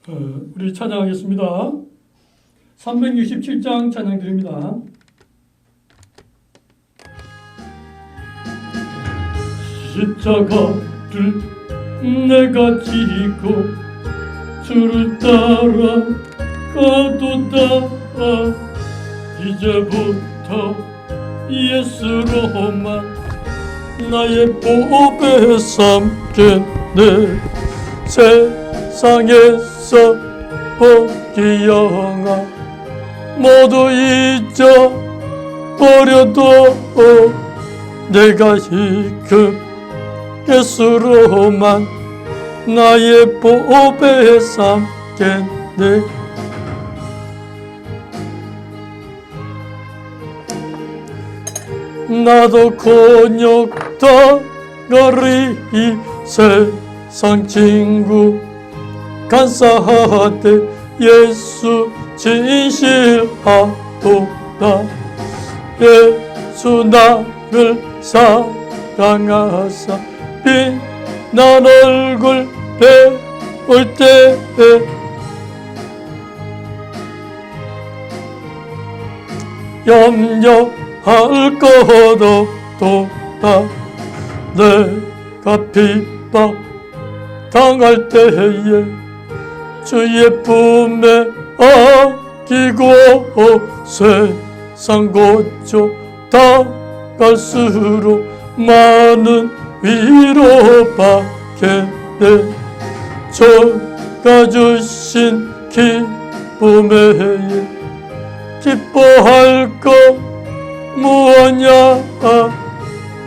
우리 찬양하겠습니다. 367장 찬양 드립니다. 십자가를 내가 지고 주를 따라가도다. 이제부터 예수로만 나의 보배 삼겠네. 세상에서 복이 영화 모두 잊어버려도 내가 지금 예수로만 나의 보배 삼겠네. 나도 곤욕 덩어리 세상 친구 간사하되 예수 진실하도다. 예수 나를 사랑하사 빛난 얼굴 배울 때에 염려할 것 없도다. 내가 핍박 당할 때에 주의 품에 안기고 세상 고쳐 다갈수록 많은 위로받겠네. 주가 주신 기쁨에 기뻐할 것 무엇냐.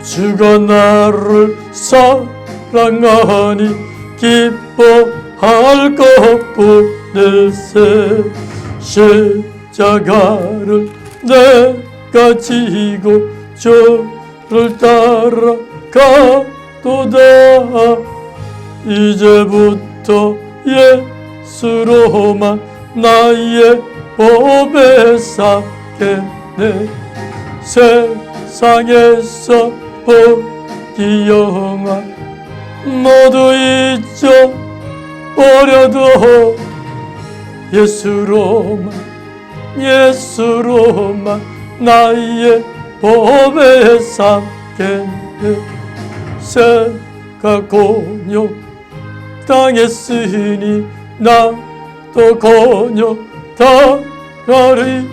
주가 나를 사랑하니 기뻐할 것뿐일세. 십자가를 내가 지고 주를 따라가도다. 이제부터 예수로만 나의 보배 삼겠네. 세상에서 복이 영화 모두 잊어버려도 예수로만 나의 보배 삼겠네. 새가 곤욕 당했으니 나도 곤욕 당하리.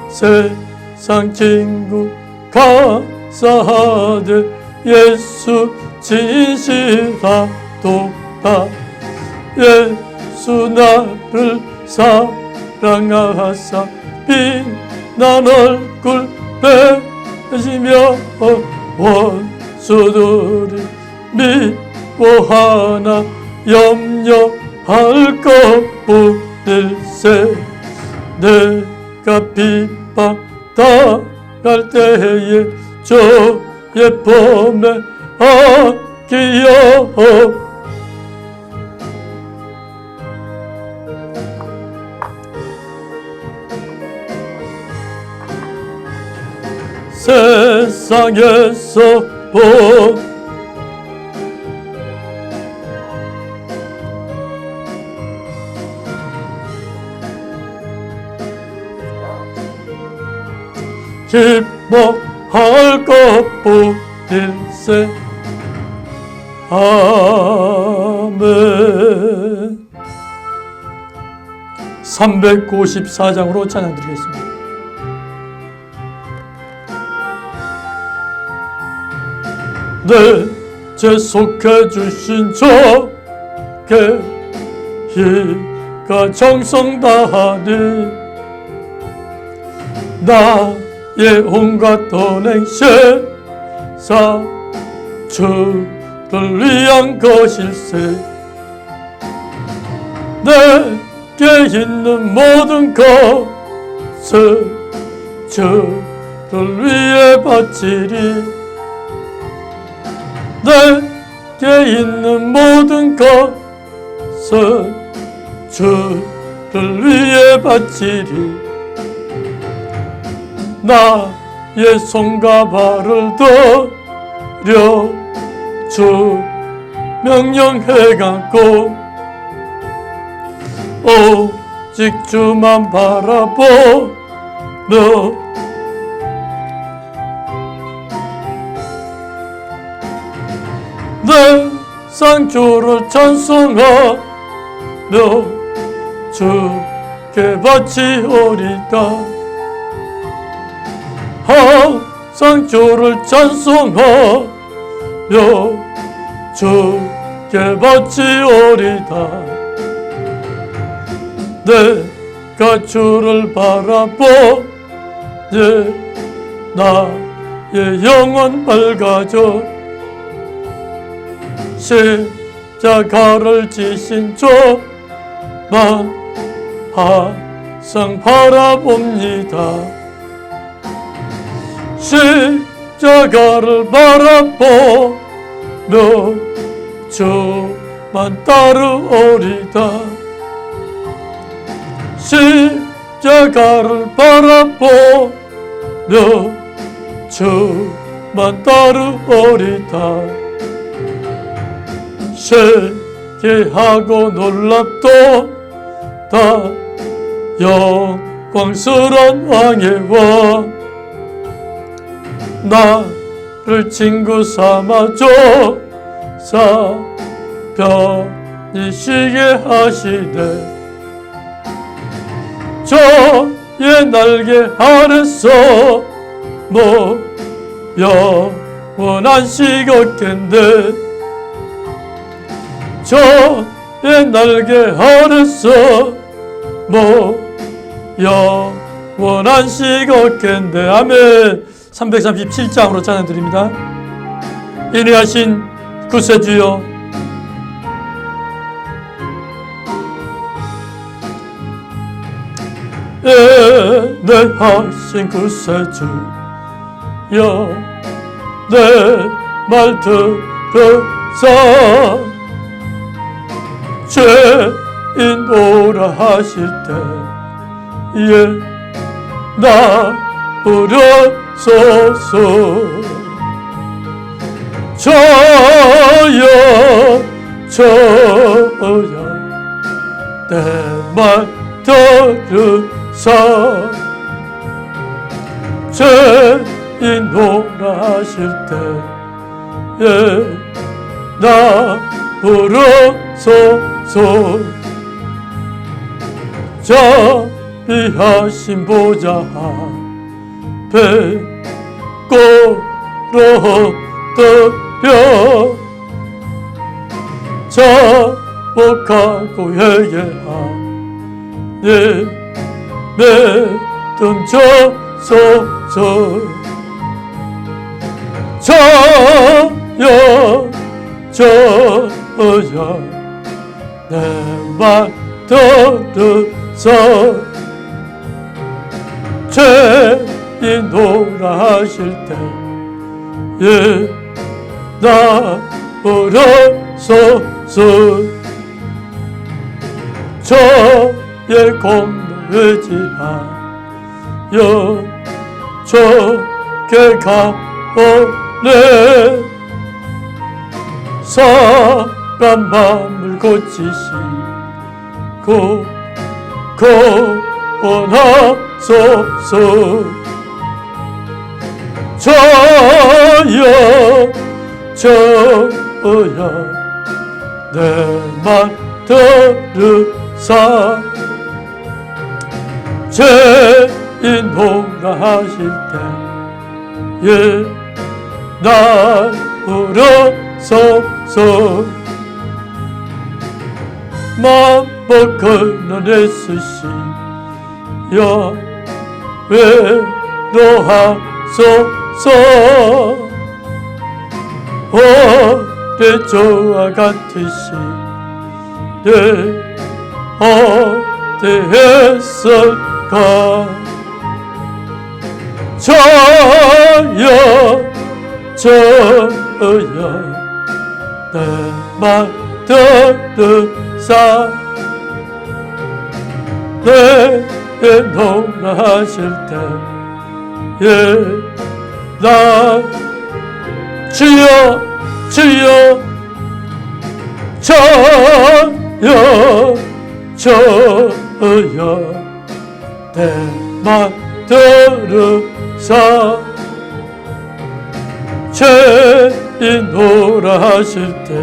세상 친구 감사하되 예수 진실하도다. 예수 나를 사랑하사 빛난 얼굴 배시며 원수들이 미워하나 염려할 것뿐일세. 내가 핍박 당할 때에 주의 품에 안기어 세상에서 기뻐할 것뿐일세. 아멘. 394장으로 찬양드리겠습니다. 내 죄속해 주신 저게 희가 정성 다하니 나의 온갖 언행실사 주를 위한 것일세. 내게 있는 모든 것을 주를 위해 바치리. 내게 있는 모든 것을 주를 위해 바치리. 나의 손과 발을 들여 주 명령해 갖고 오직 주만 바라보며 내 상주를 찬송하며 주께 바치오리다. 항상 주를 찬송하며 주께 바치오리다. 내가 주를 바라보니 나의 영혼 밝아져 십자가를 지신 주만 항상 바라봅니다. 십자가를 바라보며 주만 따르오리다. 십자가를 바라보며 주만 따르오리다. 신기하고 놀랍도다 영광스런 왕의 왕, 나를 친구 삼아줘서 편히 쉬게 하시네. 저의 날개 아래서 영원한 시걷겠네. 저의 날개 아래서 영원한 시걷겠네. 아멘. 337장으로 찬양드립니다. 인내하신 구세주여, 인내하신 구세주여, 내 말 들으사 죄인 오라 하실 때에 나 부르소서. 저여 내 말 들으사 죄인 오라 하실 때에 나 부르소서. 자비하신 보좌 앞에 꿇어 엎드려 자복하고 회개하니 믿음 주소서. 저여 내 말 들으사 죄인 오라 하실 때에 나 부르소서. 저의 공로에 의지하여 주께 가오네. 사람 마음을 고치시고 구원하소서. 저여 내 말 들으사 죄인 오라 하실 때에 날 부르소서. 만복 근원에 쓰시여 외로하소서. 오래 저와 같으시 어디에서가. 저여 내 말 들으사 내놓으라 하실 때에 나 주여 저여 저여 내 말 들으사 죄인노라 하실 때에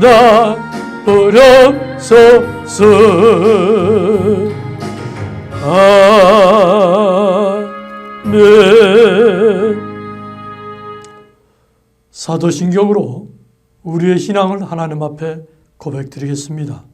나 버렸소서. 아멘. 사도신경으로 우리의 신앙을 하나님 앞에 고백드리겠습니다.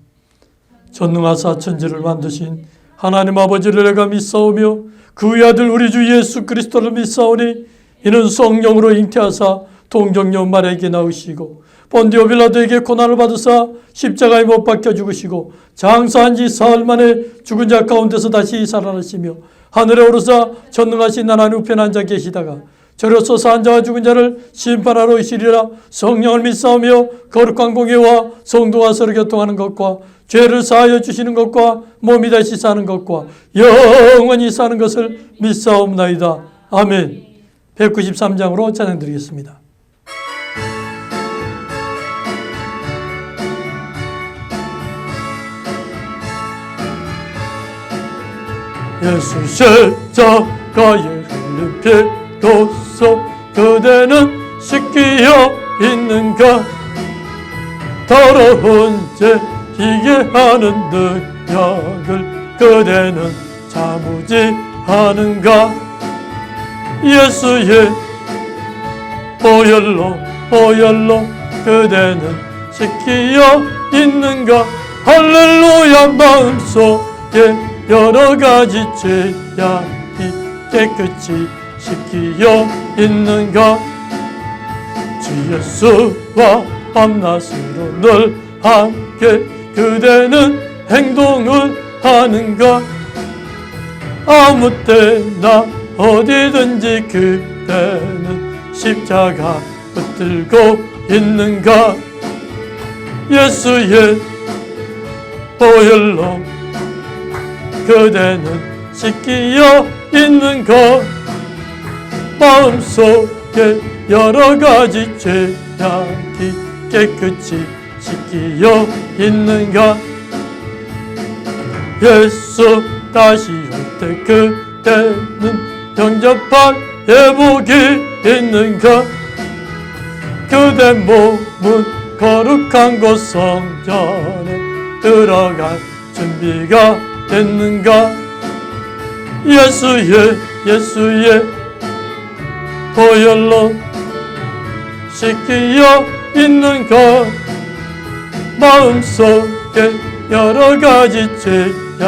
전능하사 천지를 만드신 하나님 아버지를 내가 믿사오며 그의 아들 우리 주 예수 그리스도를 믿사오니 이는 성령으로 잉태하사 동정녀 마리아에게 나으시고 본디오 빌라도에게 고난을 받으사 십자가에 못 박혀 죽으시고 장사한 지 사흘 만에 죽은 자 가운데서 다시 살아나시며 하늘에 오르사 전능하신 하나님 우편에 앉아 계시다가 저로서 산 자와 죽은 자를 심판하러 오시리라. 성령을 믿사오며 거룩한 공예와 성도와 서로 교통하는 것과 죄를 사하여 주시는 것과 몸이 다시 사는 것과 영원히 사는 것을 믿사옵나이다. 아멘. 193장으로 찬양드리겠습니다. 예수 십자가에 흘린 피로써 그대는 씻기어 있는가? 더러운 죄 지게 하는 능력을 그대는 참으지 않은가? 예수의 보혈로 그대는 씻기어 있는가? 할렐루야. 마음속에 여러 가지 죄악이 깨끗이 씻기어 있는가? 주 예수와 밤낮으로 늘 함께 그대는 행동을 하는가? 아무 때나 어디든지 그대는 십자가 붙들고 있는가? 예수의 보혈로 그대는 씻기어 있는가? 마음속에 여러 가지 죄악이 깨끗이 씻기어 있는가? 예수 다시 올 때 그대는 영접할 예복이 있는가? 그대 몸은 거룩한 곳 성전에 들어갈 준비가 됐는가? 예수의 보혈로 씻기어 있는가? 마음속에 여러 가지 죄악이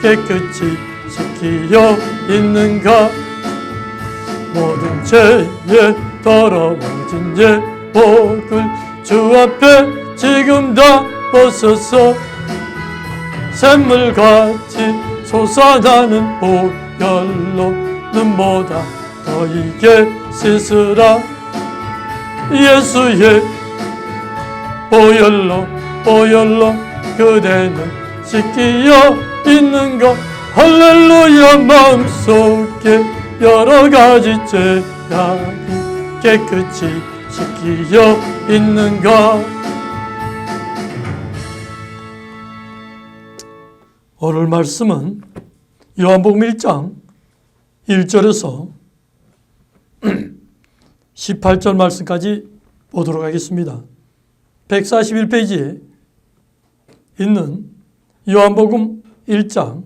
깨끗이 씻기어 있는가? 모든 죄에 더러워진 예복을 주 앞에 지금 다 벗어서 샘물같이 솟아나는 보혈로 눈보다 더 이게 씻으라. 예수의 보혈로 그대는 씻기어 있는가? 할렐루야. 마음속에 여러 가지 죄악이 깨끗이 씻기어 있는가? 오늘 말씀은 요한복음 1장 1절에서 18절 말씀까지 보도록 하겠습니다. 141페이지에 있는 요한복음 1장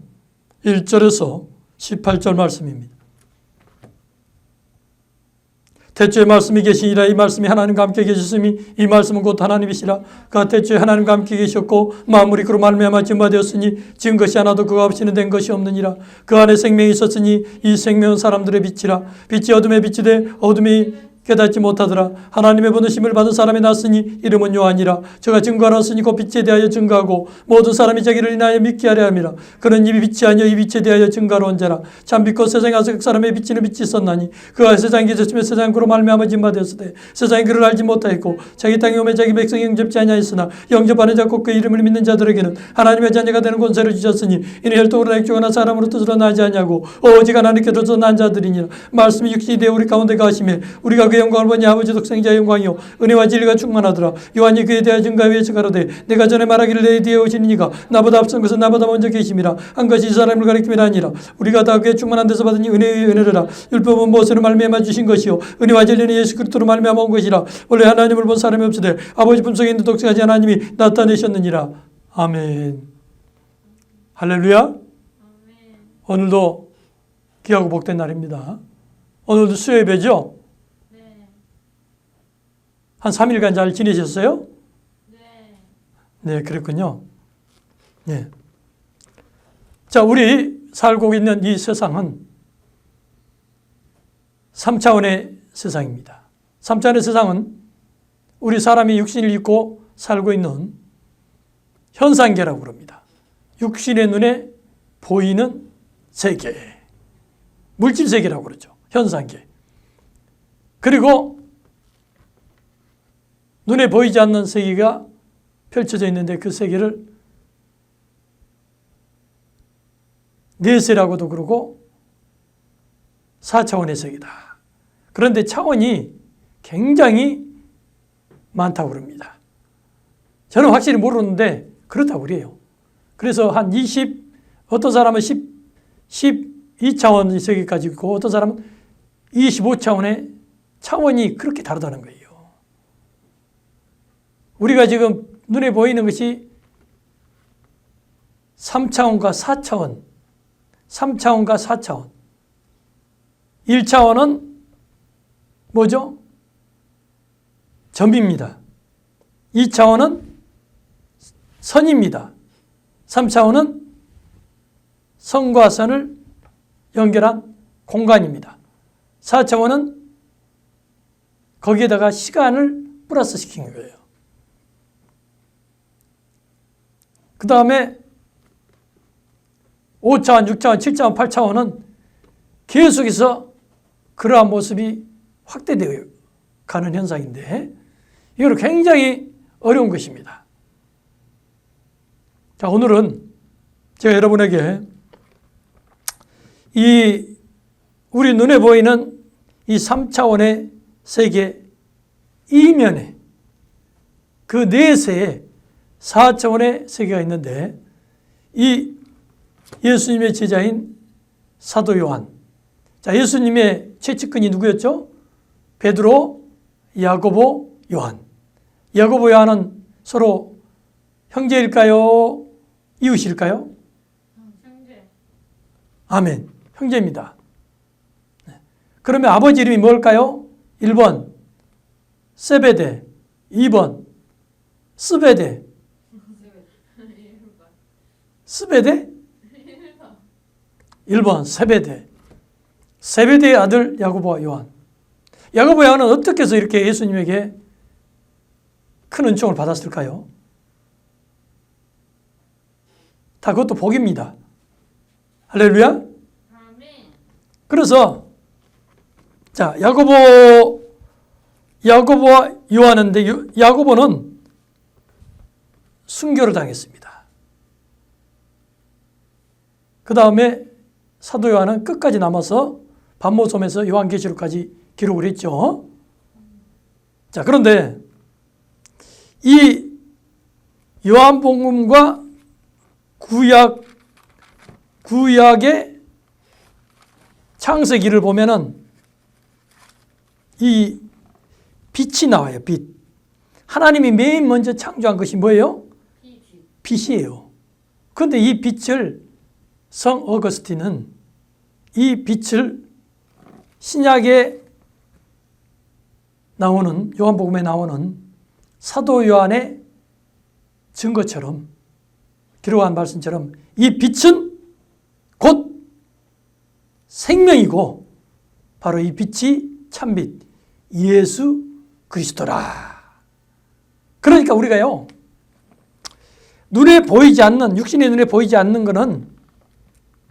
1절에서 18절 말씀입니다. 태초에 말씀이 계시니라. 이 말씀이 하나님과 함께 계셨으니 이 말씀은 곧 하나님이시라. 그가 태초에 하나님과 함께 계셨고 만물이 그로 말미암아 지음받았으니 지은 것이 하나도 그가 없이는 된 것이 없느니라. 그 안에 생명이 있었으니 이 생명은 사람들의 빛이라. 빛이 어둠에 빛이 돼 어둠이 깨닫지 못하더라. 하나님의 보내심을 받은 사람이 났으니 이름은 요한이라. 저가 증거하였으니 곧 빛에 대하여 증거하고 모든 사람이 자기를 인하여 믿게 하려 함이라. 그는 이 빛이 아니여 이 빛에 대하여 증거하러 온 자라. 참 빛과 세상에 와서 각 사람의 비치는 빛이 있었나니 그가 세상에 계셨으며 세상 그로 말미암아 지음받았으되 세상이 그를 알지 못하였고 자기 땅에 오매 자기 백성이 영접지 아니하였으나 영접하는 자 곧 그 이름을 믿는 자들에게는 하나님의 자녀가 되는 권세를 주셨으니 이는 혈통으로 액조가나 사람으로 뜻으로 나지 아니하고 오직 하나님께로서 난 자들이니라. 말씀이 육신이 되어 우리 가운데 가심에 우리가 그의 그의 영광을 보니 아버지 독생자의 영광이요 은혜와 진리가 충만하더라. 요한이 그에 대하여 증가하여 가로되 내가 전에 말하기를 내 뒤에 오시는 이가 나보다 앞선 것은 나보다 먼저 계심이라 한 것이 이 사람을 가리킴이라 아니라 우리가 다 그의 충만한 데서 받은 은혜의 은혜라. 율법은 무엇으로 말미암아 주신 것이요 은혜와 진리는 예수 그리스도로 말미암아 온 것이라. 원래 하나님을 본 사람이 없으되 아버지 품속에 있는 독생하신 하나님이 나타내셨느니라. 아멘. 할렐루야. 오늘도 귀하고 복된 날입니다. 오늘도 수요 예배죠? 한 3일간 잘 지내셨어요? 네, 그랬군요. 네. 자, 우리 살고 있는 이 세상은 3차원의 세상입니다. 3차원의 세상은 우리 사람이 육신을 입고 살고 있는 현상계라고 그럽니다. 육신의 눈에 보이는 세계, 물질 세계라고 그러죠. 현상계. 그리고 눈에 보이지 않는 세계가 펼쳐져 있는데 그 세계를 내세라고도 그러고 4차원의 세계다. 그런데 차원이 굉장히 많다고 그럽니다. 저는 확실히 모르는데 그렇다고 그래요. 그래서 한 어떤 사람은 12차원의 세계까지 있고 어떤 사람은 25차원의 차원이 그렇게 다르다는 거예요. 우리가 지금 눈에 보이는 것이 3차원과 4차원, 3차원과 4차원. 1차원은 뭐죠? 점입니다. 2차원은 선입니다. 3차원은 선과 선을 연결한 공간입니다. 4차원은 거기에다가 시간을 플러스 시킨 거예요. 그 다음에 5차원, 6차원, 7차원, 8차원은 계속해서 그러한 모습이 확대되어 가는 현상인데 이거는 굉장히 어려운 것입니다. 자, 오늘은 제가 여러분에게 우리 눈에 보이는 이 3차원의 세계 이면에 그 내세에 4차원의 세계가 있는데 이 예수님의 제자인 사도 요한. 자, 예수님의 최측근이 누구였죠? 베드로, 야고보, 요한. 야고보, 요한은 서로 형제일까요? 이웃일까요? 형제. 아멘. 형제입니다. 그러면 아버지 이름이 뭘까요? 1번 세베데, 2번 스베데. 스베데? 1번 세베데. 세베데의 아들 야고보와 요한. 야고보 요한은 어떻게 해서 이렇게 예수님에게 큰 은총을 받았을까요? 다 그것도 복입니다. 할렐루야. 그래서 자, 야고보와 요한인데 야고보는 순교를 당했습니다. 그 다음에 사도 요한은 끝까지 남아서 반모섬에서 요한계시록까지 기록을 했죠. 자, 그런데 이 요한복음과 구약의 창세기를 보면은 이 빛이 나와요. 빛. 하나님이 맨 먼저 창조한 것이 뭐예요? 빛이에요. 그런데 이 빛을 성 어거스틴은 이 빛을 신약에 나오는 요한복음에 나오는 사도 요한의 증거처럼 기록한 말씀처럼 이 빛은 곧 생명이고 바로 이 빛이 참빛 예수 그리스도라. 그러니까 우리가요 눈에 보이지 않는 육신의 눈에 보이지 않는 거는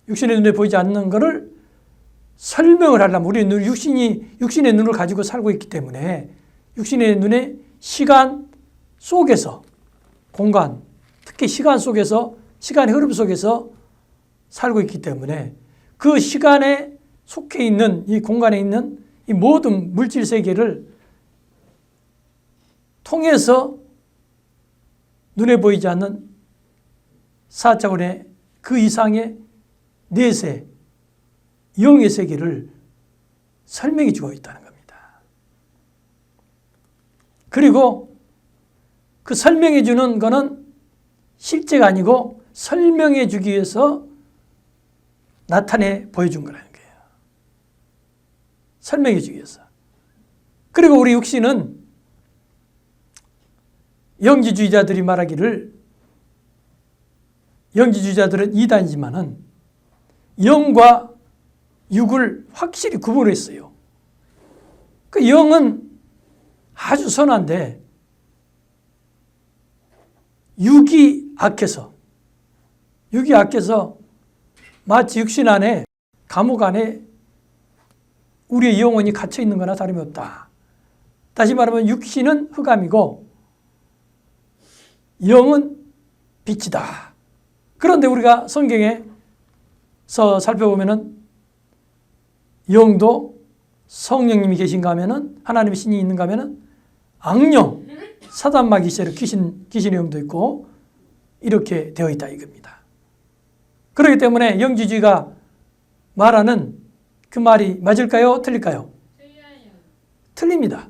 육신의 눈에 보이지 않는 거를 설명을 하려면 우리는 육신의 눈을 가지고 살고 있기 때문에 육신의 눈에 시간 속에서 공간 특히 시간 속에서 시간의 흐름 속에서 살고 있기 때문에 그 시간에 속해 있는 이 공간에 있는 이 모든 물질 세계를 통해서 눈에 보이지 않는 4차원의 그 이상의 내세, 영의 세계를 설명해 주고 있다는 겁니다. 그리고 그 설명해 주는 거는 실제가 아니고 설명해 주기 위해서 나타내 보여준 거라는 거예요. 설명해 주기 위해서. 그리고 우리 육신은 영지주의자들이 말하기를, 영지주의자들은 이단이지만은 영과 육을 확실히 구분했어요. 그 영은 아주 선한데 육이 악해서 마치 육신 안에, 감옥 안에 우리의 영혼이 갇혀 있는 거나 다름이 없다. 다시 말하면 육신은 흑암이고 영은 빛이다. 그런데 우리가 성경에서 살펴보면은 영도 성령님이 계신가 하면은, 하나님의 신이 있는가 하면은 악령, 사단 마귀세력, 귀신의 영도 있고 이렇게 되어 있다 이겁니다. 그렇기 때문에 영지주의가 말하는 그 말이 맞을까요? 틀릴까요? 틀립니다.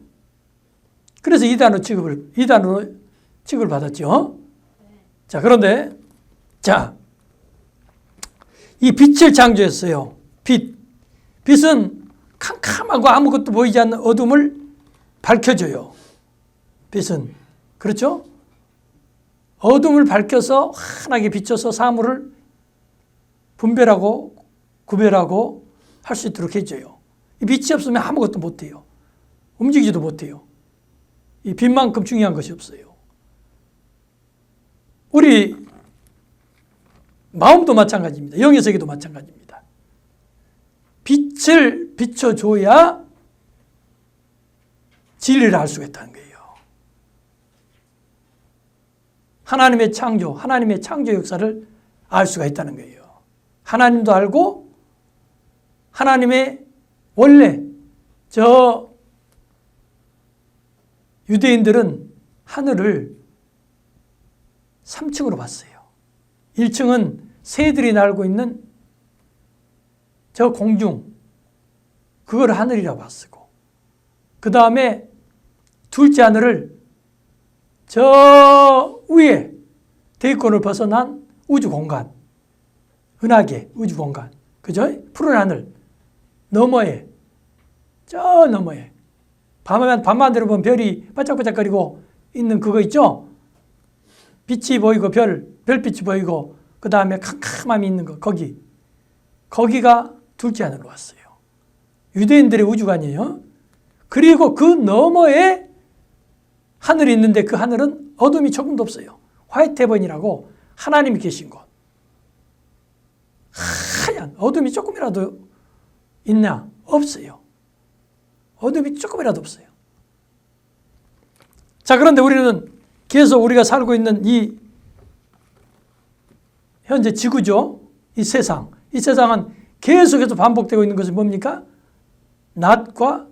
그래서 이단으로 취급을 받았죠. 자, 그런데 이 빛을 창조했어요. 빛은 캄캄하고 아무것도 보이지 않는 어둠을 밝혀줘요. 빛은. 그렇죠? 어둠을 밝혀서 환하게 비춰서 사물을 분별하고 구별하고 할 수 있도록 해줘요. 이 빛이 없으면 아무것도 못해요. 움직이지도 못해요. 이 빛만큼 중요한 것이 없어요. 우리 마음도 마찬가지입니다. 영의 세계도 마찬가지입니다. 빛을 비춰줘야 진리를 알 수가 있다는 거예요. 하나님의 창조 역사를 알 수가 있다는 거예요. 하나님도 알고 하나님의 원래 유대인들은 하늘을 3층으로 봤어요. 1층은 새들이 날고 있는 저 공중, 그걸 하늘이라고 봤고, 그 다음에 둘째 하늘을 저 위에 대기권을 벗어난 우주 공간, 은하계 우주 공간, 그죠? 푸른 하늘 너머에, 저 너머에 밤만 되면 별이 반짝반짝거리고 있는 그거 있죠? 빛이 보이고 별빛이 보이고 그 다음에 캄캄함이 있는 거, 거기가 둘째 하늘로 왔어요. 유대인들의 우주관이에요. 그리고 그 너머에 하늘이 있는데 그 하늘은 어둠이 조금도 없어요. 화이트 헤븐이라고 하나님이 계신 곳. 하얀 어둠이 조금이라도 있냐? 없어요. 어둠이 조금이라도 없어요. 자, 그런데 우리는 계속 우리가 살고 있는 이 현재 지구죠. 이 세상은 계속해서 반복되고 있는 것이 뭡니까? 낮과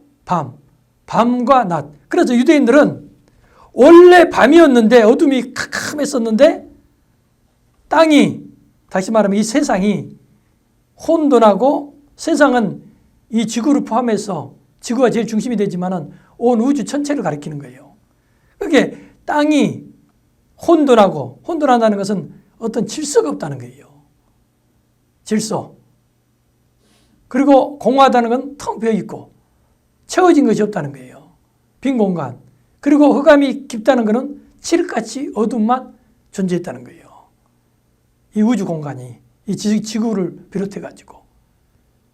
밤과 낮. 그래서 유대인들은 원래 밤이었는데 어둠이 캄캄했었는데 땅이, 다시 말하면 이 세상이 혼돈하고, 세상은 이 지구를 포함해서 지구가 제일 중심이 되지만은 온 우주 전체를 가리키는 거예요. 그게 땅이 혼돈한다는 것은 어떤 질서가 없다는 거예요. 질서. 그리고 공허하다는 건 텅 비어 있고 채워진 것이 없다는 거예요. 빈 공간. 그리고 흑암이 깊다는 것은 칠흑같이 어둠만 존재했다는 거예요. 이 우주 공간이, 이 지구를 비롯해 가지고.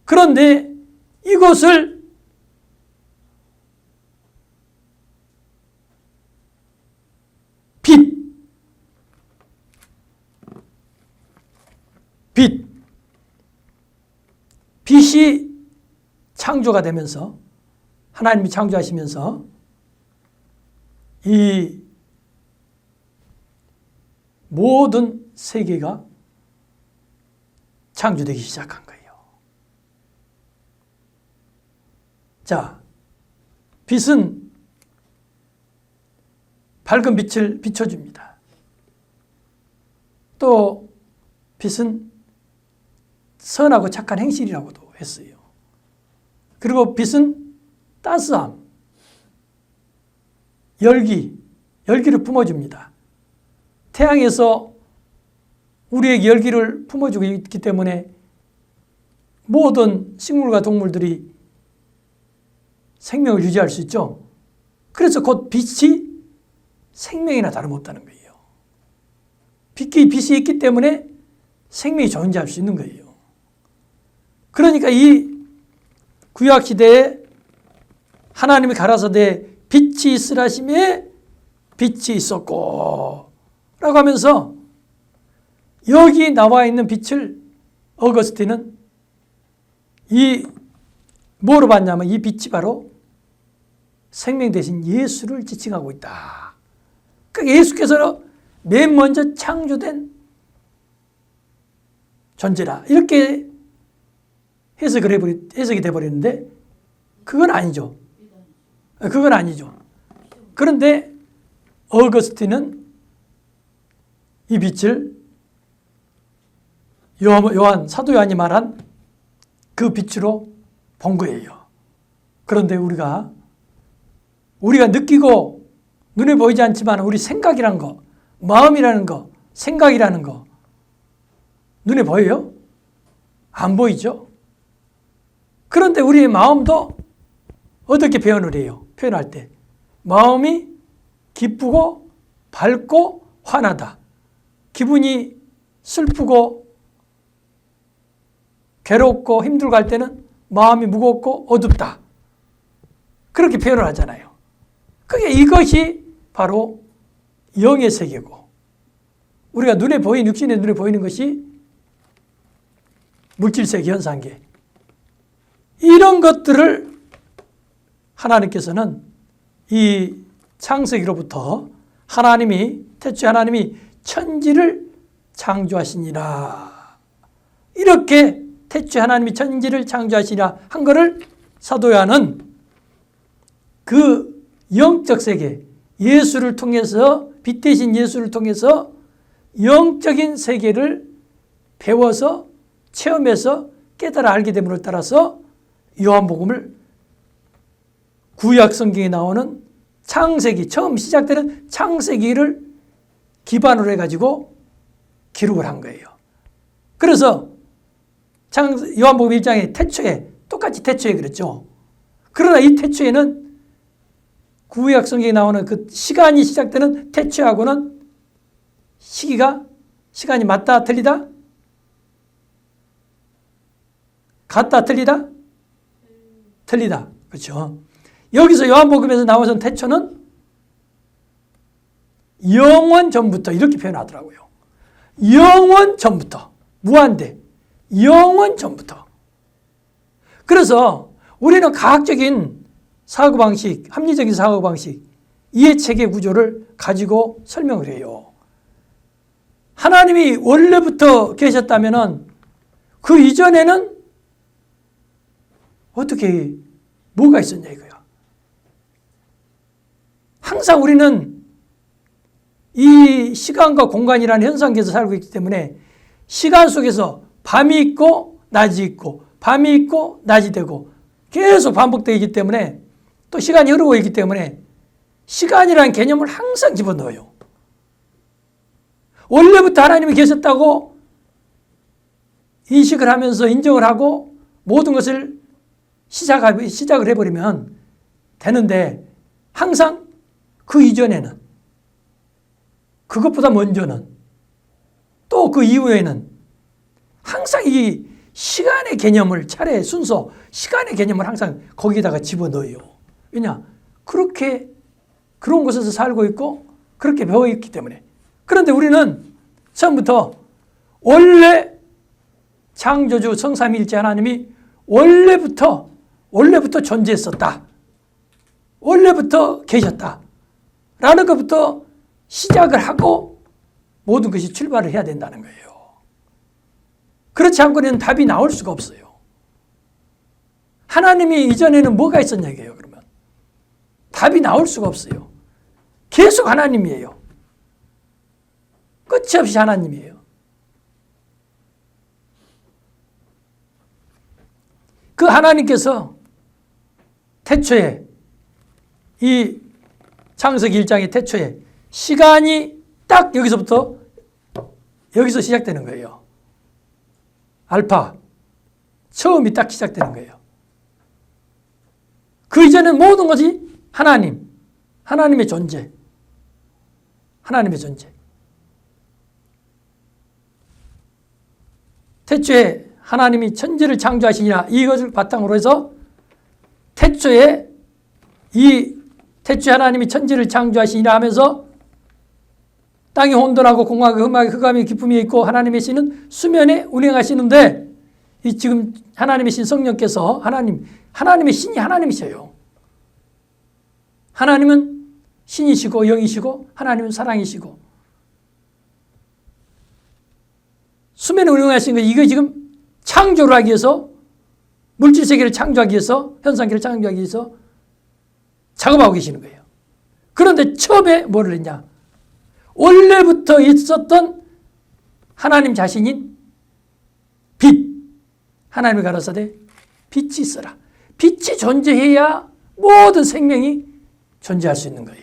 그런데 이것을 빛이 창조가 되면서, 하나님이 창조하시면서 이 모든 세계가 창조되기 시작한 거예요. 자, 빛은 밝은 빛을 비춰줍니다. 또 빛은 선하고 착한 행실이라고도 했어요. 그리고 빛은 따스함, 열기를 품어줍니다. 태양에서 우리에게 열기를 품어주고 있기 때문에 모든 식물과 동물들이 생명을 유지할 수 있죠. 그래서 곧 빛이 생명이나 다름없다는 거예요. 빛이 있기 때문에 생명이 존재할 수 있는 거예요. 그러니까 이 구약시대에 하나님이 가라사대 빛이 있으라 하심에 빛이 있었고 라고 하면서 여기 나와 있는 빛을 어거스틴은 뭐로 봤냐면 이 빛이 바로 생명 대신 예수를 지칭하고 있다. 그러니까 예수께서 맨 먼저 창조된 존재라 이렇게 해석이 돼버리는데 그건 아니죠. 그건 아니죠. 그런데 어거스틴은 이 빛을 사도 요한이 말한 그 빛으로 본 거예요. 그런데 우리가 느끼고 눈에 보이지 않지만 우리 생각이라는 거, 마음이라는 거, 생각이라는 거 눈에 보여요? 안 보이죠? 그런데 우리의 마음도 어떻게 표현을 해요? 표현할 때 마음이 기쁘고 밝고 환하다. 기분이 슬프고 괴롭고 힘들고 할 때는 마음이 무겁고 어둡다. 그렇게 표현을 하잖아요. 그게 이것이 바로 영의 세계고 우리가 육신의 눈에 보이는 것이 물질세계, 현상계. 이런 것들을 하나님께서는 이 창세기로부터 태초에 하나님이 천지를 창조하시니라. 이렇게 태초에 하나님이 천지를 창조하시니라 한 것을 사도 요한은 그 영적 세계, 예수를 통해서 빛 대신 예수를 통해서 영적인 세계를 배워서 체험해서 깨달아 알게 됨으로 따라서 요한복음을 구약 성경에 나오는 창세기, 처음 시작되는 창세기를 기반으로 해가지고 기록을 한 거예요. 그래서 요한복음 1장에 태초에, 똑같이 태초에 그랬죠. 그러나 이 태초에는 구약 성경에 나오는 그 시간이 시작되는 태초하고는 시간이 맞다, 틀리다? 같다, 틀리다? 틀리다. 그렇죠. 여기서 요한복음에서 나오는 태초는 영원 전부터 이렇게 표현하더라고요. 영원 전부터. 무한대. 영원 전부터. 그래서 우리는 과학적인 사고방식, 합리적인 사고방식, 이해체계 구조를 가지고 설명을 해요. 하나님이 원래부터 계셨다면 그 이전에는 어떻게 뭐가 있었냐 이거야. 항상 우리는 이 시간과 공간이라는 현상계에서 살고 있기 때문에 시간 속에서 밤이 있고 낮이 있고 밤이 있고 낮이 되고 계속 반복되기 때문에 또 시간이 흐르고 있기 때문에 시간이라는 개념을 항상 집어넣어요. 원래부터 하나님이 계셨다고 인식을 하면서 인정을 하고 모든 것을 시작을 해버리면 되는데 항상 그 이전에는 그것보다 먼저는 또 그 이후에는 항상 이 시간의 개념을 차례 순서 시간의 개념을 항상 거기다가 집어넣어요. 왜냐? 그런 곳에서 살고 있고 그렇게 배워있기 때문에. 그런데 우리는 처음부터 원래 창조주 성삼위일체 하나님이 원래부터 존재했었다. 원래부터 계셨다. 라는 것부터 시작을 하고 모든 것이 출발을 해야 된다는 거예요. 그렇지 않고는 답이 나올 수가 없어요. 하나님이 이전에는 뭐가 있었냐 이거예요. 그러면 답이 나올 수가 없어요. 계속 하나님이에요. 끝이 없이 하나님이에요. 그 하나님께서 태초에 이 창세기 1장의 태초에 시간이 딱 여기서 시작되는 거예요. 알파 처음이 딱 시작되는 거예요. 그 이전엔 모든 것이 하나님의 존재. 하나님의 존재. 태초에 하나님이 천지를 창조하시니라 이것을 바탕으로 해서 태초에 하나님이 천지를 창조하시니라 하면서 땅이 혼돈하고 공하고 흑암이 기품이 있고 하나님의 신은 수면에 운행하시는데 이 지금 하나님의 신 성령께서 하나님의 신이 하나님이세요. 하나님은 신이시고 영이시고 하나님은 사랑이시고 수면에 운행하신 거 이거 지금 창조를 하기 위해서 물질 세계를 창조하기 위해서 현상계를 창조하기 위해서 작업하고 계시는 거예요. 그런데 처음에 뭐를 했냐? 원래부터 있었던 하나님 자신인 빛. 하나님이 가라사대 빛이 있어라. 빛이 존재해야 모든 생명이 존재할 수 있는 거예요.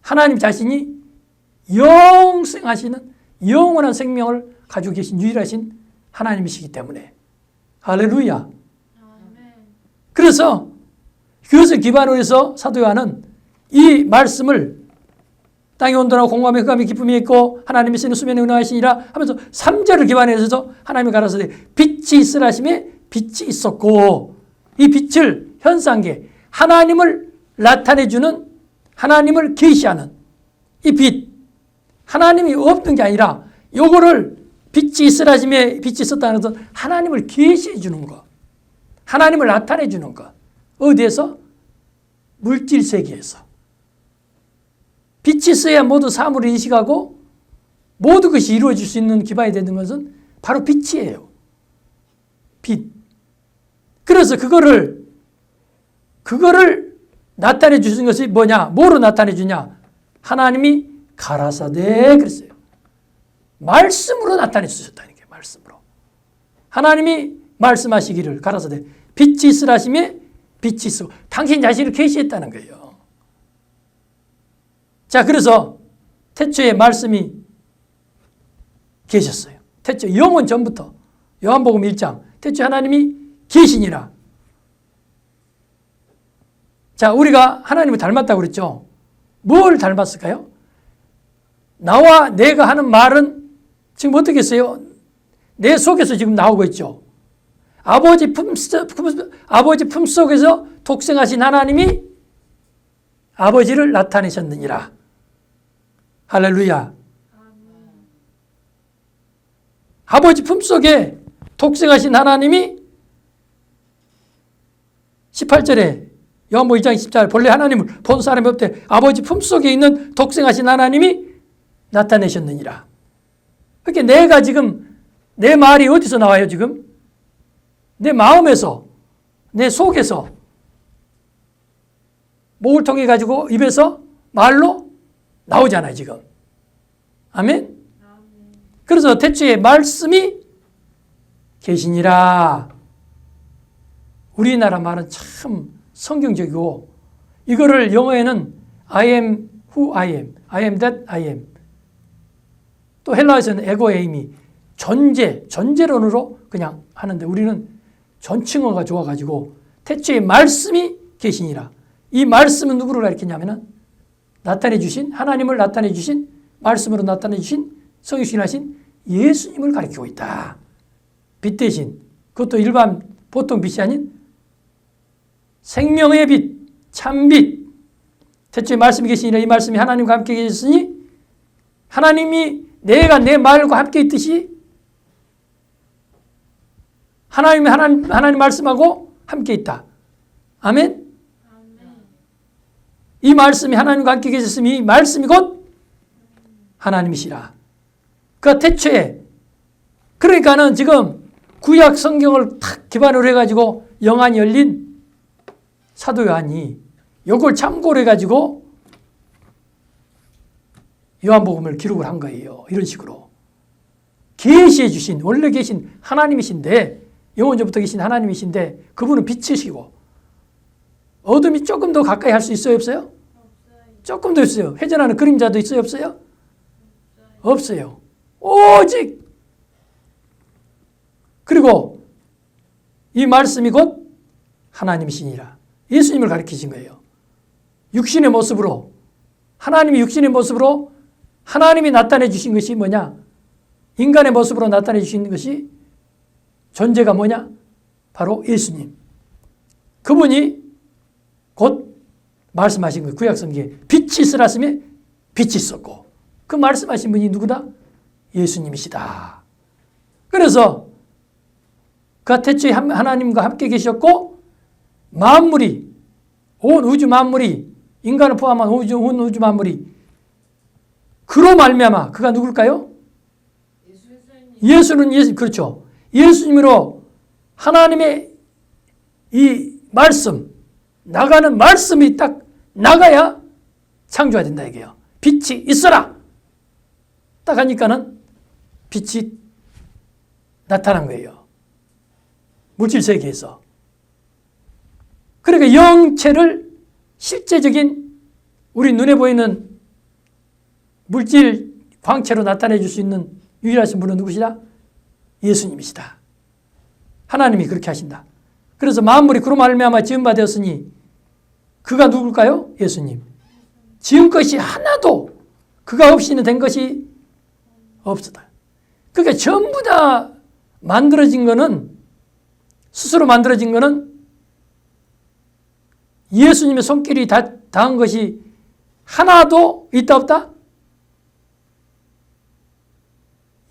하나님 자신이 영생하시는 영원한 생명을 가지고 계신 유일하신 하나님이시기 때문에 할렐루야. 그래서 그것을 기반으로 해서 사도 요한은 이 말씀을 땅이 온도나고 공감의 흑암의 기쁨이 있고 하나님의 신은 수면에 운행하시니라 하면서 3절을 기반해서 하나님이 가라사대 빛이 있으라 하심에 빛이 있었고 이 빛을 현상계 하나님을 나타내주는 하나님을 계시하는 이 빛 하나님이 없는 게 아니라 요거를 빛이 있으라 하심에 빛이 있었다는 것은 하나님을 계시해 주는 것 하나님을 나타내 주는 것 어디에서? 물질 세계에서 빛이 있어야 모두 사물을 인식하고 모든 것이 이루어질 수 있는 기반이 되는 것은 바로 빛이에요. 빛. 그래서 그거를 나타내 주신 것이 뭐냐? 뭐로 나타내 주냐? 하나님이 가라사대 그랬어요. 말씀으로 나타내 주셨다는 게 말씀으로. 하나님이 말씀하시기를 가라사대 빛이 있으라 하심에 빛이 있어. 당신 자신을 계시했다는 거예요. 자, 그래서 태초에 말씀이 계셨어요. 태초 영원 전부터 요한복음 1장 태초에 하나님이 계시니라. 자, 우리가 하나님을 닮았다고 그랬죠. 뭘 닮았을까요? 나와 내가 하는 말은 지금 어떻게 했어요? 내 속에서 지금 나오고 있죠. 아버지 품속에서 독생하신 하나님이 아버지를 나타내셨느니라. 할렐루야. 아버지 품속에 독생하신 하나님이 18절에 요한복음 1장 14절 본래 하나님을 본 사람이 없대. 아버지 품속에 있는 독생하신 하나님이 나타내셨느니라. 그러니까 내가 지금 내 말이 어디서 나와요 지금? 내 마음에서 내 속에서 목을 통해 가지고 입에서 말로 나오잖아요 지금. 아멘? 그래서 태초에 말씀이 계시니라. 우리나라 말은 참 성경적이고 이거를 영어에는 I am who I am, I am that I am. 또 헬라어에서는 에고에임이 존재론으로 그냥 하는데 우리는 존칭어가 좋아가지고 태초에 말씀이 계시니라. 이 말씀은 누구를 가리키냐면은 나타내 주신 하나님을 나타내 주신 말씀으로 나타내 주신 성육신 하신 예수님을 가리키고 있다. 빛 대신 그것도 일반 보통 빛이 아닌 생명의 빛, 참빛. 태초에 말씀이 계시니라. 이 말씀이 하나님과 함께 계셨으니 하나님이 내가 내 말과 함께 있듯이 하나님 말씀하고 함께 있다. 아멘? 이 말씀이 하나님과 함께 계셨으니 이 말씀이 곧 하나님이시라. 그 태초에 그러니까는 지금 구약 성경을 탁 기반으로 해가지고 영안이 열린 사도 요한이 요걸 참고를 해가지고 요한복음을 기록을 한 거예요. 이런 식으로. 계시해 주신, 원래 계신 하나님이신데, 영원전부터 계신 하나님이신데, 그분은 빛이시고, 어둠이 조금 더 가까이 할 수 있어요, 없어요? 조금 더 있어요. 회전하는 그림자도 있어요, 없어요? 없어요. 오직. 그리고 이 말씀이 곧 하나님이시니라. 예수님을 가리키신 거예요. 육신의 모습으로, 하나님이 육신의 모습으로 하나님이 나타내 주신 것이 뭐냐? 인간의 모습으로 나타내 주신 것이 존재가 뭐냐? 바로 예수님. 그분이 곧 말씀하신 거예요. 구약성경에 빛이 있으라으며 빛이 있었고, 그 말씀하신 분이 누구다? 예수님이시다. 그래서 그 태초에 하나님과 함께 계셨고, 만물이, 온 우주 만물이, 인간을 포함한 온 우주 만물이 그로 말미암아, 그가 누굴까요? 예수는 예수, 그렇죠. 예수님으로 하나님의 이 말씀, 나가는 말씀이 딱 나가야 창조가 된다 이게요. 빛이 있어라. 딱 하니까는 빛이 나타난 거예요. 물질 세계에서. 그러니까 영체를 실제적인 우리 눈에 보이는 물질 광채로 나타내 줄 수 있는 유일하신 분은 누구시다? 예수님이시다. 하나님이 그렇게 하신다. 그래서 만물이 그로 말미암아 지은 바 되었으니 그가 누굴까요? 예수님. 지은 것이 하나도 그가 없이는 된 것이 없었다. 그러니까 전부 다 만들어진 거는, 스스로 만들어진 거는 예수님의 손길이 닿은 것이 하나도 있다 없다?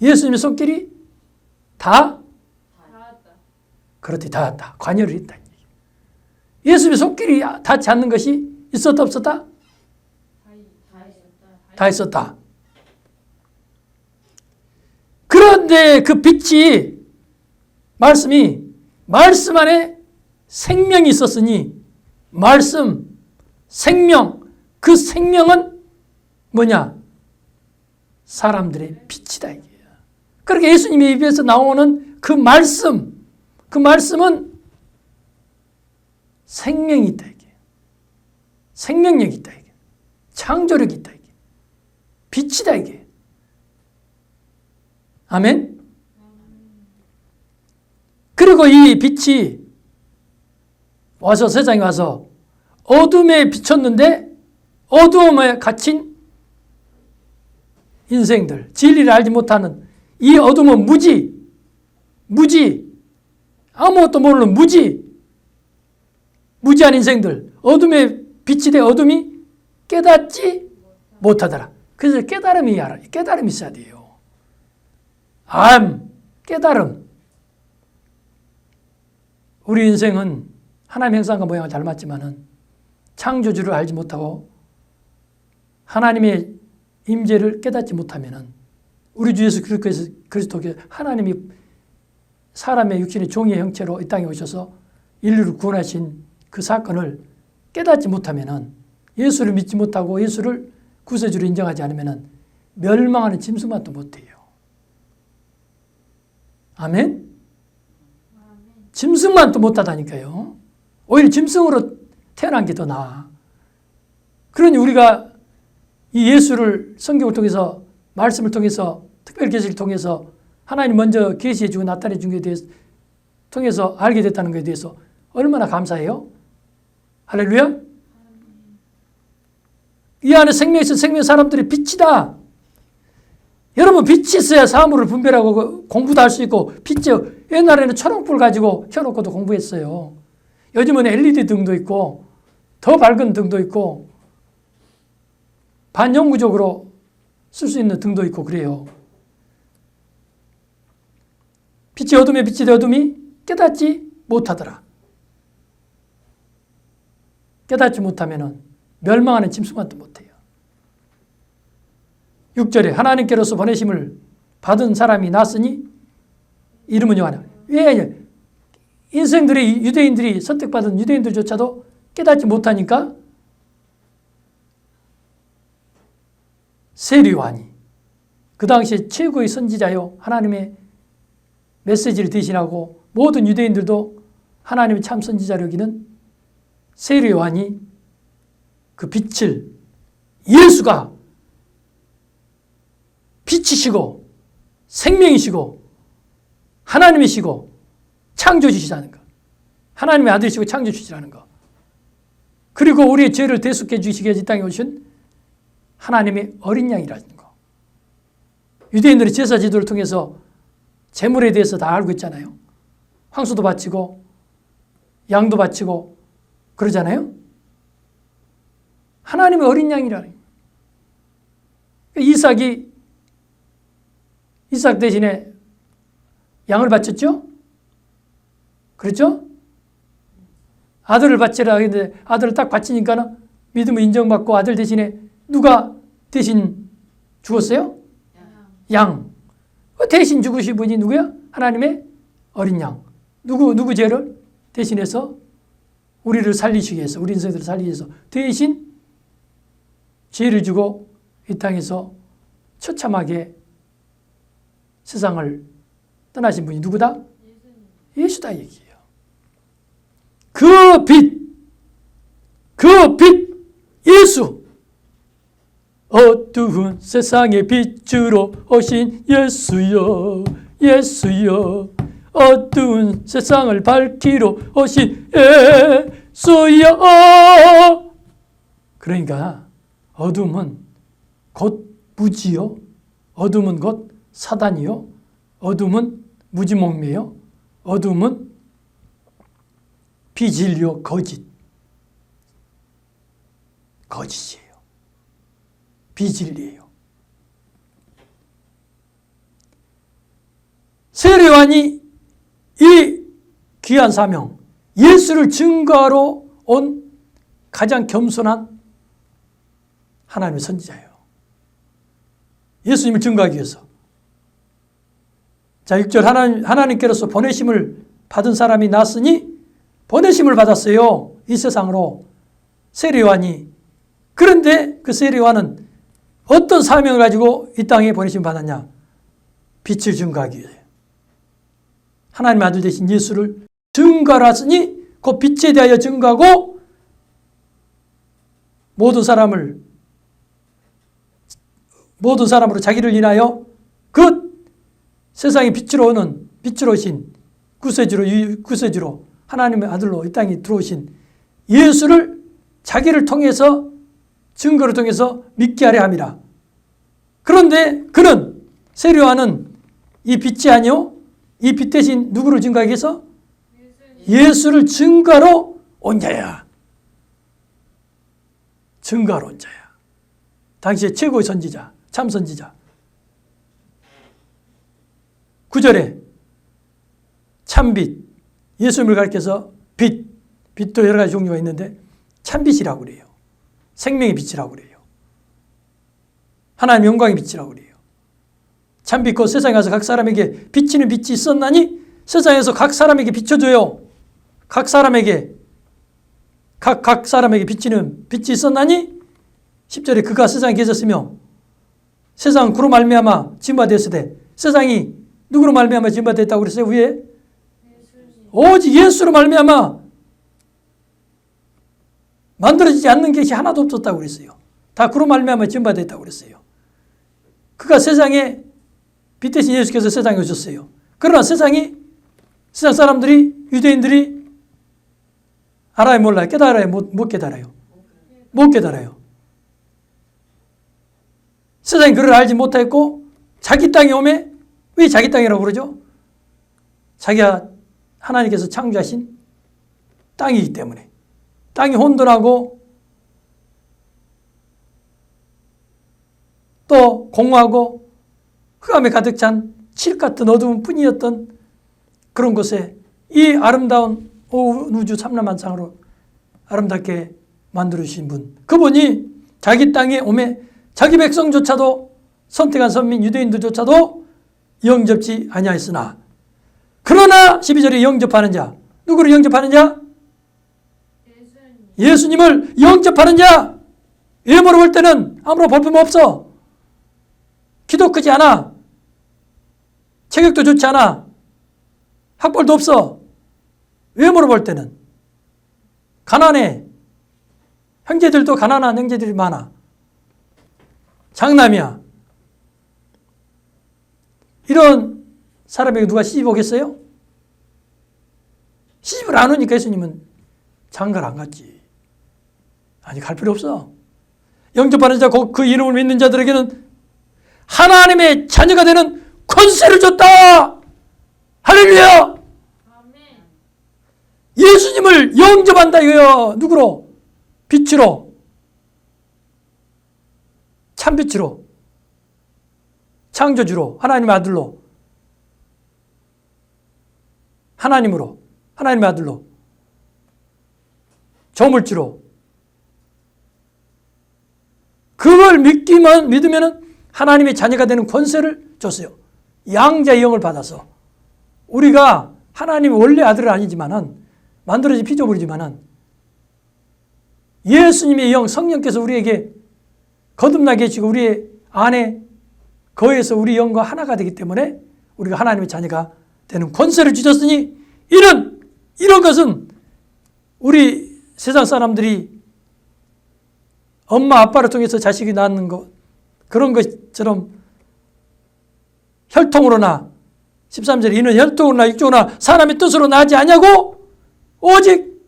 예수님의 손길이 다 닿았다. 그렇지, 닿았다. 관여를 했다. 예수님의 손길이 닿지 않는 것이 있었다 없었다? 다 있었다. 그런데 그 빛이, 말씀 안에 생명이 있었으니, 말씀, 생명, 그 생명은 뭐냐? 사람들의 빛이다 이게요. 그렇게 예수님의 입에서 나오는 그 말씀은 생명이 있다 이게. 생명력이 있다 이게. 창조력이 있다 이게. 빛이다 이게. 아멘. 그리고 이 빛이 와서, 세상에 와서 어둠에 비쳤는데, 어두움에 갇힌 인생들, 진리를 알지 못하는 이 어둠은 무지, 아무것도 모르는 무지한 인생들, 어둠에 빛이 돼 어둠이 깨닫지 못하더라. 그래서 깨달음이 있어야 돼요. 깨달음. 우리 인생은 하나님의 형상과 모양을 잘 맞지만은 창조주를 알지 못하고 하나님의 임재를 깨닫지 못하면은, 우리 주 예수 그리스도께서 하나님이 사람의 육신의 종의 형체로 이 땅에 오셔서 인류를 구원하신 그 사건을 깨닫지 못하면은, 예수를 믿지 못하고 예수를 구세주로 인정하지 않으면은 멸망하는 짐승만도 못해요. 아멘? 짐승만도 못하다니까요. 오히려 짐승으로 태어난 게 더 나아. 그러니 우리가 이 예수를 성경을 통해서, 말씀을 통해서, 특별 계시를 통해서 하나님 먼저 계시해 주고 나타내 준 것에 대해서 통해서 알게 됐다는 것에 대해서 얼마나 감사해요? 할렐루야? 이 안에 생명이 있어. 생명 사람들의 빛이다. 여러분, 빛이 있어야 사물을 분별하고 공부도 할 수 있고, 빛이, 옛날에는 초록불 가지고 켜놓고도 공부했어요. 요즘은 LED 등도 있고 더 밝은 등도 있고 반영구적으로 쓸 수 있는 등도 있고 그래요. 빛이 어둠에 빛이 되 어둠이 깨닫지 못하더라. 깨닫지 못하면 멸망하는 짐승만도 못해요. 6절에 하나님께로서 보내심을 받은 사람이 났으니 이름은 요한이라. 왜? 인생들이, 유대인들이 선택받은 유대인들조차도 깨닫지 못하니까 세례 요한이 그 당시에 최고의 선지자요, 하나님의 메시지를 대신하고 모든 유대인들도 하나님의 참 선지자로 여기는 세례 요한이 그 빛을, 예수가 빛이시고 생명이시고 하나님이시고 창조주시라는 것, 하나님의 아들이시고 창조주시라는 것, 그리고 우리의 죄를 대속해 주시기 위해 이 땅에 오신 하나님의 어린 양이라는 것. 유대인들이 제사 지도를 통해서 제물에 대해서 다 알고 있잖아요. 황소도 바치고 양도 바치고 그러잖아요. 하나님의 어린 양이라는 거예요. 이삭 대신에 양을 바쳤죠? 그렇죠? 아들을 바치라 했는데 아들을 딱 바치니까 믿음을 인정받고 아들 대신에 누가 대신 죽었어요? 양. 대신 죽으신 분이 누구야? 하나님의 어린 양. 누구 죄를 대신해서 우리를 살리시기 위해서, 우리 인생들을 살리기 위해서 대신 죄를 주고 이 땅에서 처참하게 세상을 떠나신 분이 누구다? 예수다 얘기예요. 그 빛, 예수. 어두운 세상의 빛으로 오신 예수여, 예수여. 어두운 세상을 밝히러 오신 예수여. 그러니까 어둠은 곧 무지요, 어둠은 곧 사단이요, 어둠은 무지몽매요, 어둠은 비진리요, 거짓이에요. 비진리예요. 세례 요한이 이 귀한 사명, 예수를 증거하러 온 가장 겸손한 하나님의 선지자예요. 예수님을 증거하기 위해서. 자, 6절 하나님께로서 보내심을 받은 사람이 났으니 보내심을 받았어요. 이 세상으로. 세례 요한이. 그런데 그 세례 요한은 어떤 사명을 가지고 이 땅에 보내심을 받았냐? 빛을 증거하기 위해. 하나님의 아들 되신 예수를 증거하러 왔으니 그 빛에 대하여 증거하고 모든 사람으로 자기를 인하여 그 세상의 빛으로 오신 구세주로 하나님의 아들로 이 땅에 들어오신 예수를 자기를 통해서 증거를 통해서 믿게 하려 함이라. 그런데 그는 세례 요한은 이 빛이 아니요, 이 빛 대신 누구를 증거하기 위해서? 예수를 증거하러 온 자야. 증거하러 온 자야. 당시의 최고의 선지자, 참 선지자. 9절에 참빛, 예수님을 가리켜서 빛도 여러 가지 종류가 있는데 참빛이라고 그래요. 생명의 빛이라고 그래요. 하나님의 영광의 빛이라고 그래요. 참빛, 곧 세상에 가서 각 사람에게 비치는 빛이 있었나니 세상에서 각 사람에게 비춰줘요. 각 사람에게 비치는 빛이 있었나니 10절에 그가 세상에 계셨으며 세상은 그로 말미암아 지음받았으되 세상이 누구로 말미암아 지음받았다고 그랬어요? 위에 오직 예수로 말미암아 만들어지지 않는 것이 하나도 없었다고 그랬어요. 다 그로 말미암아 지음받았다고 그랬어요. 그가 세상에 빛 대신 예수께서 세상에 오셨어요. 그러나 세상 사람들이, 유대인들이 알아요, 몰라요? 깨달아요, 못 깨달아요? 못 깨달아요. 세상이 그를 알지 못했고 자기 땅에 오매, 왜 자기 땅이라고 그러죠? 자기가 하나님께서 창조하신 땅이기 때문에. 땅이 혼돈하고 또 공허하고 흑암에 가득 찬 칠 같은 어두운 뿐이었던 그런 곳에 이 아름다운 우주 삼라만상으로 아름답게 만들어주신 분, 그분이 자기 땅에 오매 자기 백성조차도, 선택한 선민 유대인들조차도 영접지 아니하였으나 그러나 12절에 영접하는 자, 누구를 영접하는 자? 예수님을 영접하는 자. 외모로 볼 때는 아무런 볼품 없어. 키도 크지 않아. 체격도 좋지 않아. 학벌도 없어. 외모로 볼 때는. 가난해. 형제들도 가난한 형제들이 많아. 장남이야. 이런 사람에게 누가 시집 오겠어요? 시집을 안 오니까 예수님은 장가를 안 갔지. 아니, 갈 필요 없어. 영접하는 자, 그 이름을 믿는 자들에게는 하나님의 자녀가 되는 권세를 줬다. 할렐루야. 예수님을 영접한다 이거요. 누구로? 빛으로. 참빛으로. 창조주로. 하나님의 아들로. 하나님으로. 하나님의 아들로. 조물주로. 그걸 믿으면 하나님의 자녀가 되는 권세를 줬어요. 양자의 영을 받아서. 우리가 하나님의 원래 아들은 아니지만은, 만들어진 피조물이지만은, 예수님의 영, 성령께서 우리에게 거듭나게 해주시고 우리의 안에 거해서 우리 영과 하나가 되기 때문에 우리가 하나님의 자녀가 되는 권세를 주셨으니, 이런 것은 우리 세상 사람들이 엄마 아빠를 통해서 자식이 낳는 것, 그런 것처럼 혈통으로나 13절에 이는 혈통으로나 육조나 사람의 뜻으로 나지 아니하고 오직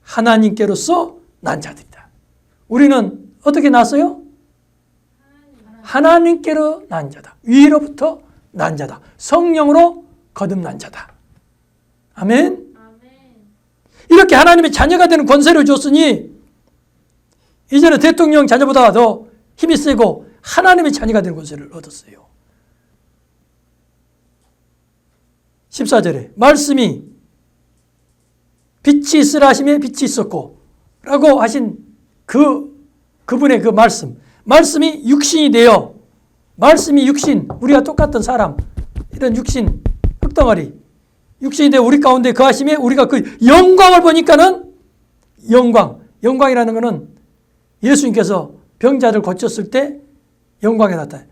하나님께로서 난 자들이다. 우리는 어떻게 났어요? 하나님께로 난 자다. 위로부터 난 자다. 성령으로 거듭난 자다. 아멘. 이렇게 하나님의 자녀가 되는 권세를 줬으니 이제는 대통령 자녀보다 더 힘이 세고 하나님의 자녀가 되는 권세를 얻었어요. 14절에 말씀이 빛이 있으라 하심에 빛이 있었고 라고 하신 그분의 그 말씀이 육신이 되어, 말씀이 육신, 우리가 똑같은 사람, 이런 육신, 흙덩어리, 육신이 되어 우리 가운데 거하심에 우리가 그 영광을 보니까는 영광이라는 것은 예수님께서 병자를 고쳤을 때 영광이 나타나요.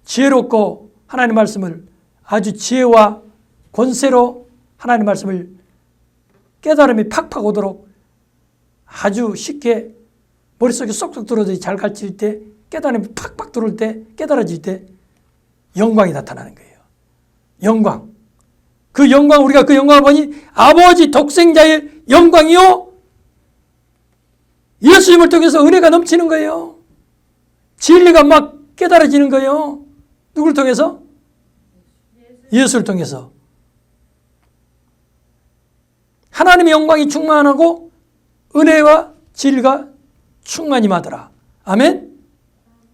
지혜롭고 하나님 말씀을 아주 지혜와 권세로 하나님 말씀을 깨달음이 팍팍 오도록 아주 쉽게 머릿속에 쏙쏙 들어오듯이 잘 가르칠 때, 깨달음이 팍팍 들어올 때, 깨달아질 때 영광이 나타나는 거예요. 영광. 그 영광, 우리가 그 영광을 보니 아버지 독생자의 영광이요, 예수님을 통해서 은혜가 넘치는 거예요. 진리가 막 깨달아지는 거예요. 누구를 통해서? 예수를 통해서. 하나님의 영광이 충만하고 은혜와 진리가 충만히 임하더라. 아멘?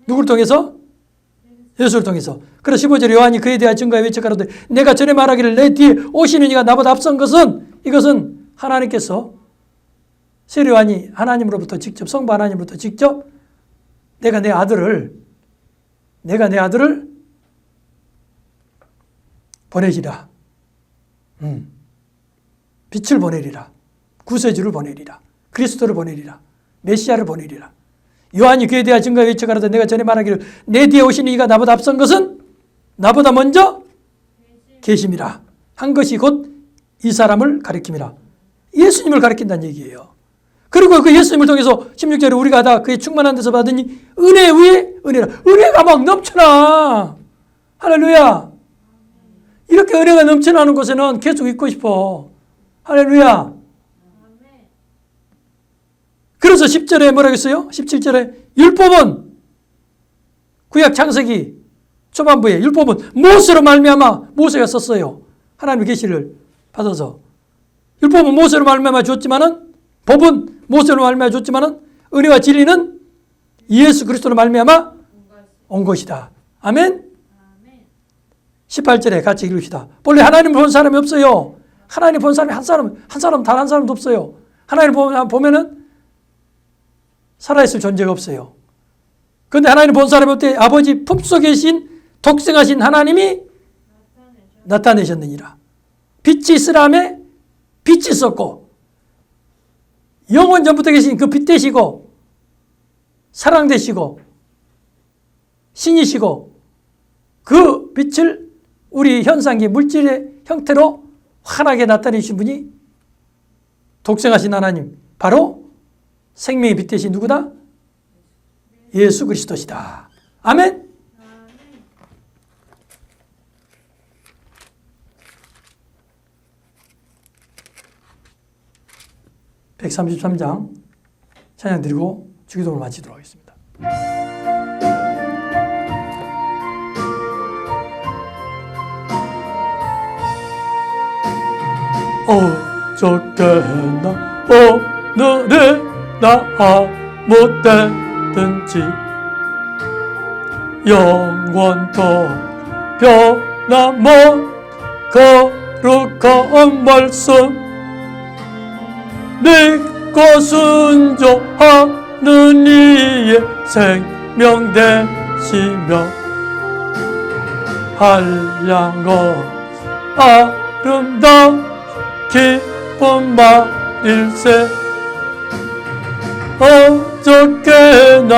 누구를 통해서? 예수를 통해서. 그래서 15절에 요한이 그에 대하여 증거하여 외쳐가로되 내가 전에 말하기를 내 뒤에 오시는 이가 나보다 앞선 것은, 이것은 하나님께서, 세례 요한이 하나님으로부터 직접, 성부 하나님으로부터 직접 내가 내 아들을 보내리라. 빛을 보내리라. 구세주를 보내리라. 그리스도를 보내리라. 메시아를 보내리라. 요한이 그에 대하여 증거하여 외쳐가로되 내가 전에 말하기를 내 뒤에 오시는 이가 나보다 앞선 것은 나보다 먼저 계심이라 한 것이 곧 이 사람을 가리킴이라. 예수님을 가리킨다는 얘기예요. 그리고 그 예수님을 통해서 16절에 우리가 다 그의 충만한 데서 받으니 은혜 위에 은혜라. 은혜가 막 넘쳐나. 할렐루야. 이렇게 은혜가 넘쳐나는 곳에는 계속 있고 싶어. 할렐루야. 그래서 10절에 뭐라고 했어요? 17절에 율법은, 구약 창세기 초반부에 율법은 모세로 말미암아, 모세가 썼어요. 하나님의 계시를 받아서. 율법은 모세로 말미암아 줬지만은, 법은 모세로 말미암아 줬지만은 은혜와 진리는 예수 그리스도로 말미암아 온 것이다. 아멘. 18절에 같이 읽읍시다. 본래 하나님을 본 사람이 없어요. 하나님 본 사람이 한 사람 단 한 사람도 없어요. 하나님 보면은 살아있을 존재가 없어요. 그런데 하나님 본 사람이 어때? 아버지 품속에 계신 독생하신 하나님이 나타내셨느니라. 빛이 있으라매 빛이 있었고, 영원 전부터 계신 그 빛 되시고, 사랑 되시고, 신이시고 그 빛을 우리 현상계 물질의 형태로 환하게 나타내신 분이 독생하신 하나님, 바로 생명의 빛 대신 누구다? 예수 그리스도시다. 아멘. 133장 찬양 드리고 주기도를 마치도록 하겠습니다. 어저께나 오늘이나 아무 때든지 영원토록 변함없 거룩한 말씀 믿고 순종하는 이의 생명 되시며 한량거 아름다운 기쁜 말일세 어저께나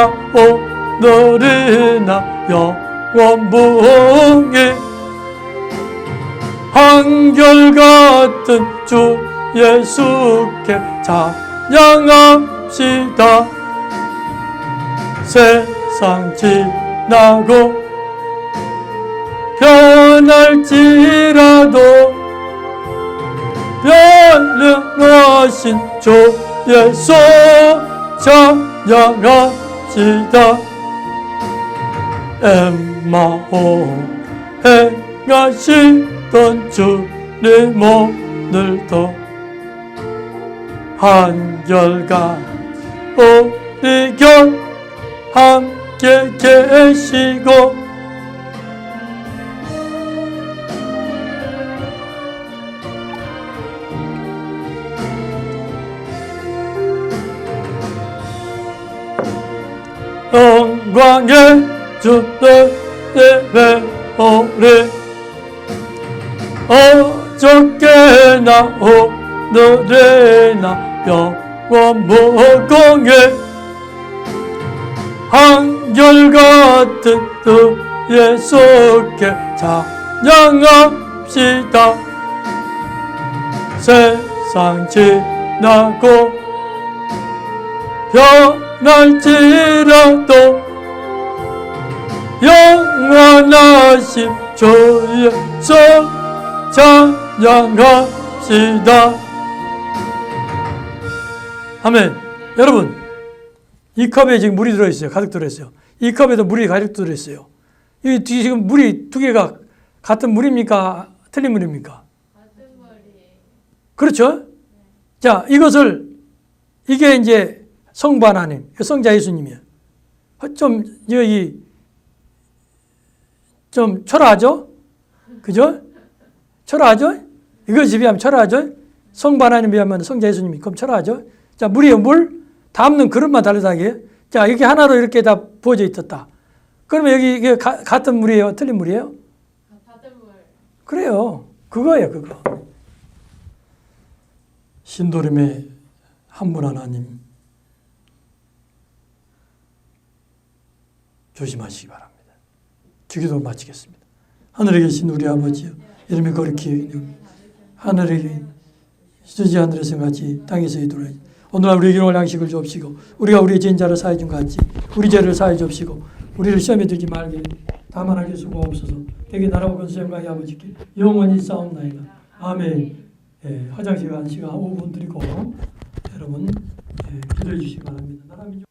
오늘이나 영원무궁히 한결같은 주 예수께 찬양합시다. 세상 지나고 변할지라도 변령하신 주 예수 찬양합시다. 엠마오 행하시던 주님 오늘도 한결같 우리 곁 함께 계시고 영광의 주를 예배오리 어저께나 오늘이나 영원무궁히 한결같은 그 예수께 찬양합시다. 세상 지나고 변할지라도 영원하신 주 예수 찬양합시다. 아멘. 여러분, 이 컵에 지금 물이 들어있어요. 가득 들어있어요. 이 컵에도 물이 가득 들어있어요. 이 지금 물이 두 개가 같은 물입니까? 틀린 물입니까? 같은 물이에요. 그렇죠? 자, 이게 이제 성부 하나님, 성자 예수님이에요. 좀 초라하죠? 그죠? 초라하죠? 이것에 비하면 초라하죠? 성부 하나님에 비하면 성자 예수님이 그럼 초라하죠? 자, 물이에요, 물. 담는 그릇만 다르다게. 자, 이렇게 하나로 이렇게 다 부어져 있었다. 그러면 여기 이게 같은 물이에요? 틀린 물이에요? 같은 물. 그래요. 그거예요, 그거. 신도림의 한 분 하나님 조심하시기 바랍니다. 주기도 마치겠습니다. 하늘에 계신 우리 아버지여, 이름이 거룩히 하늘에 시주지 하늘에서 같이 땅에서 이도록 오늘 우리에게 오늘 양식을 주옵시고 우리가 우리의 죄인자를 사해 준 같이 우리 죄를 사해 주옵시고 우리를 시험에 들지 말게 다만 하게 수고하옵소서. 대개 나라와 권세 영광이 아버지께 영원히 싸움나이다. 아멘. 화장실 간 시간 5분 드리고 여러분 기도해 주시기 바랍니다. 나라 민족